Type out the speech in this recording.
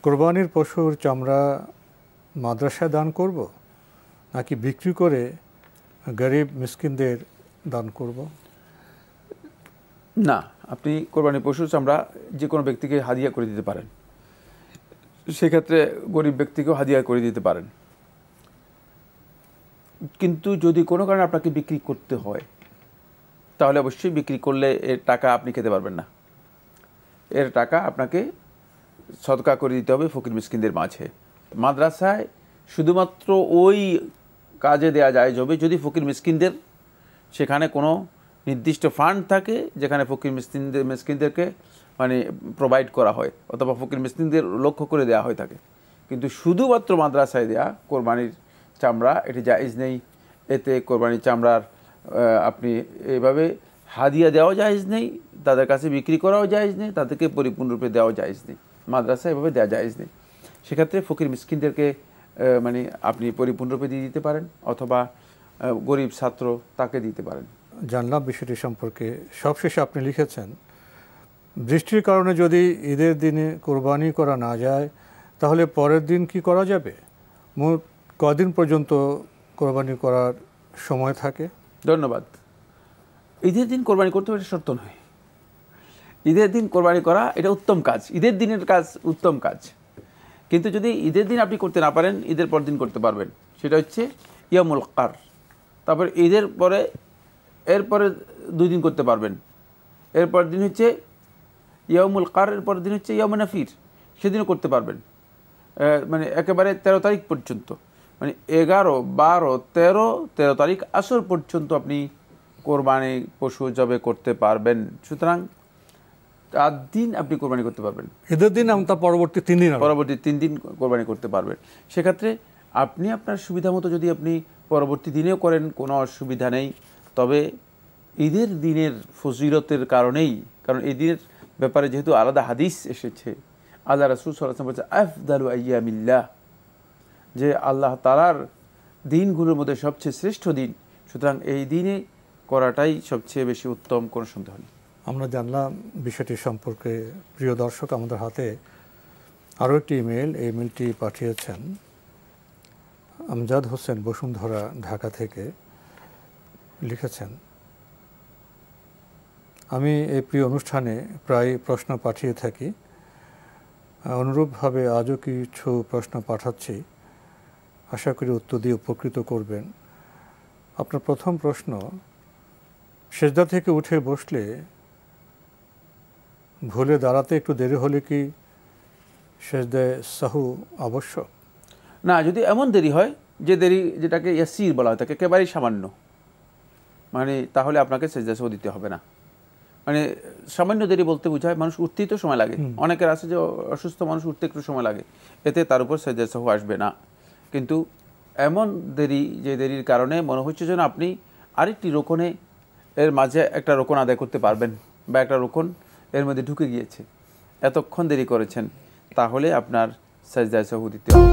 কোরবানির পশুর চামড়া মাদ্রাসায় দান করব নাকি বিক্রি করে গরিব মিসকিনদের দান করব? না, আপনি কোরবানির পশুর চামড়া যে কোনো ব্যক্তিকে হাদিয়া করে দিতে পারেন, সেক্ষেত্রে গরিব ব্যক্তিকেও হাদিয়া করে দিতে পারেন। কিন্তু যদি কোনো কারণে আপনাকে বিক্রি করতে হয়, তাহলে অবশ্যই বিক্রি করলে এর টাকা আপনি খেতে পারবেন না। এর টাকা আপনাকে সদকা করে দিতে হবে ফকির মিসকিনদের মাঝে। মাদ্রাসায় শুধুমাত্র ওই কাজে দেওয়া যায় হবে যদি ফকির মিসকিনদের সেখানে কোনো নির্দিষ্ট ফান্ড থাকে, যেখানে ফকির মিসকিনদেরকে মানে প্রোভাইড করা হয় অথবা ফকির মিসকিনদের লক্ষ্য করে দেওয়া হয়ে থাকে। কিন্তু শুধুমাত্র মাদ্রাসায় দেয়া কোরবানির চামড়া এটি জায়েজ নেই। এতে কোরবানির চামড়ার আপনি এভাবে হাদিয়া দেওয়াও জায়েজ নেই, তাদের কাছে বিক্রি করাও জায়েজ নেই, তাদেরকে পরিপূর্ণরূপে দেওয়াও জায়েজ নেই। মাদ্রাসায় এভাবে দেওয়া জায়েজ নেই। সেক্ষেত্রে ফকির মিসকিনদেরকে মানে আপনি পরিপূর্ণরূপে দিয়ে দিতে পারেন অথবা গরিব ছাত্র তাকে দিতে পারেন। জানলাম বিষয়টি সম্পর্কে। সবশেষে আপনি লিখেছেন, বৃষ্টির কারণে যদি ঈদের দিনে কোরবানি করা না যায় তাহলে পরের দিন কি করা যাবে? মোট কদিন পর্যন্ত কোরবানি করার সময় থাকে? ধন্যবাদ। ঈদের দিন কোরবানি করতে হবে এটা শর্ত নয়। ঈদের দিন কোরবানি করা এটা উত্তম কাজ, ঈদের দিনের কাজ উত্তম কাজ। কিন্তু যদি ঈদের দিন আপনি করতে না পারেন, ঈদের পর দিন করতে পারবেন। সেটা হচ্ছে ইয়ামুল কার। তারপর ঈদের পরে এরপরে 2 দিন করতে পারবেন। এরপর দিন হচ্ছে ইয়ামুল কার, এরপর দিন হচ্ছে ইয়ামুন নাফির, সেদিনও করতে পারবেন। মানে একেবারে 13 তারিখ পর্যন্ত, মানে 11, 12, 13 তারিখ আসর পর্যন্ত আপনি কোরবানি পশু জবে করতে পারবেন। সুতরাং 4 দিন আপনি কোরবানি করতে পারবেন। ঈদের দিন এবং তার পরবর্তী 3 দিন কোরবানি করতে পারবেন। সেক্ষেত্রে আপনি আপনার সুবিধা মতো যদি আপনি পরবর্তী দিনেও করেন কোনো অসুবিধা নেই। তবে ঈদের দিনের ফজিলতের কারণেই, কারণ এই দিনের ব্যাপারে যেহেতু আলাদা হাদিস এসেছে, আল্লাহ রাসূল সাল্লাল্লাহু আলাইহি ওয়াসাল্লাম বলেছেন আফদালু আইয়ামিল্লাহ, যে আল্লাহ তাআলার দিনগুলোর মধ্যে সবচেয়ে শ্রেষ্ঠ দিন। সুতরাং এই দিনে করাটাই সবচেয়ে বেশি উত্তম, কোনো সন্দেহ নেই। আমরা জানলাম বিষয়টি সম্পর্কে। প্রিয় দর্শক, আমাদের হাতে আরও একটি ইমেল। এই ইমেলটি পাঠিয়েছেন আমজাদ হোসেন বসুন্ধরা, ঢাকা থেকে। লিখেছেন, আমি এই প্রিয় অনুষ্ঠানে প্রায় প্রশ্ন পাঠিয়ে থাকি। অনুরূপভাবে আজও কিছু প্রশ্ন পাঠাচ্ছি, আশা করি উত্তর দিয়ে উপকৃত করবেন। আপনার প্রথম প্রশ্ন, সেজদা থেকে উঠে বসলে ভুলে দাঁড়াতে একটু দেরি হলে কি সেজদায় সাহু আবশ্যক? না, যদি এমন দেরি হয় যে দেরি যেটাকে ইয়াসির বলা হয়, তাকে একেবারেই সামান্য, মানে তাহলে আপনাকে সেজদা সাহু দিতে হবে না। মানে সামান্য দেরি বলতে বোঝায় মানুষ উঠতেই তো সময় লাগে। অনেকের আছে যে অসুস্থ মানুষ উঠতে একটু সময় লাগে, এতে তার উপর সেজদা সাহু আসবে না। কিন্তু এমন দেরি যে দেরির কারণে মনে হচ্ছে যেন আপনি আরেকটি রোকনে এর মাঝে একটা রোকন আদায় করতে পারবেন বা একটা রোকন এর মধ্যে ঢুকে গিয়েছে, এতক্ষণ দেরি করেছেন, তাহলে আপনার সেজদা সাহু দিতে হবে।